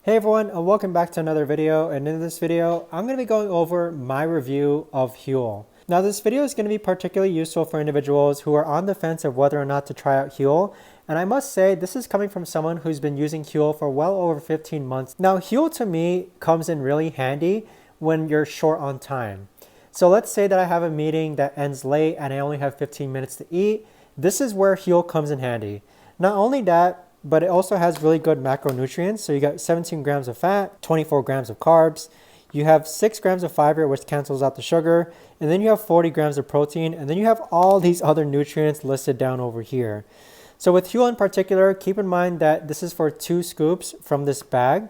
Hey everyone, and welcome back to another video. And in this video, I'm going to be going over my review of Huel. Now this video is going to be particularly useful for individuals who are on the fence of whether or not to try out Huel. And I must say, this is coming from someone who's been using Huel for well over 15 months. Now Huel to me comes in really handy when you're short on time. So let's say that I have a meeting that ends late and I only have 15 minutes to eat. This is where Huel comes in handy. Not only that, but it also has really good macronutrients. So you got 17 grams of fat, 24 grams of carbs. You have 6 grams of fiber, which cancels out the sugar. And then you have 40 grams of protein. And then you have all these other nutrients listed down over here. So with Huel in particular, keep in mind that this is for 2 scoops from this bag.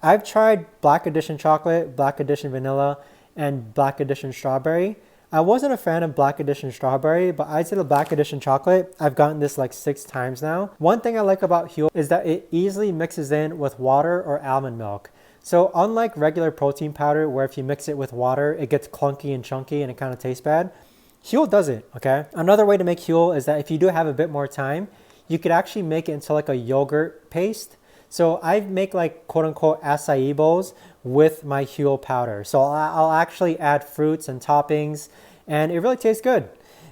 I've tried Black Edition chocolate, Black Edition vanilla, and Black Edition strawberry. I wasn't a fan of Black Edition strawberry, but I'd say the Black Edition chocolate, I've gotten this like 6 times now. One thing I like about Huel is that it easily mixes in with water or almond milk. So unlike regular protein powder, where if you mix it with water, it gets clunky and chunky and it kind of tastes bad, Huel doesn't, okay? Another way to make Huel is that if you do have a bit more time, you could actually make it into like a yogurt paste. So I make like quote unquote acai bowls with my Huel powder. So I'll actually add fruits and toppings and it really tastes good.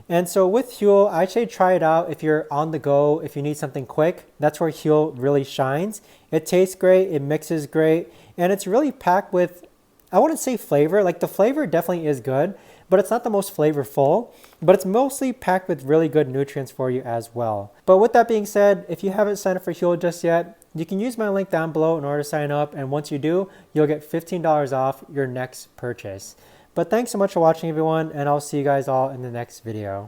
And so with Huel, I say try it out if you're on the go, if you need something quick. That's where Huel really shines. It tastes great, it mixes great, and it's really packed with, I wouldn't say flavor, like the flavor definitely is good, but it's not the most flavorful, but it's mostly packed with really good nutrients for you as well. But with that being said, if you haven't signed up for Huel just yet, you can use my link down below in order to sign up, and once you do, you'll get $15 off your next purchase. But thanks so much for watching everyone, and I'll see you guys all in the next video.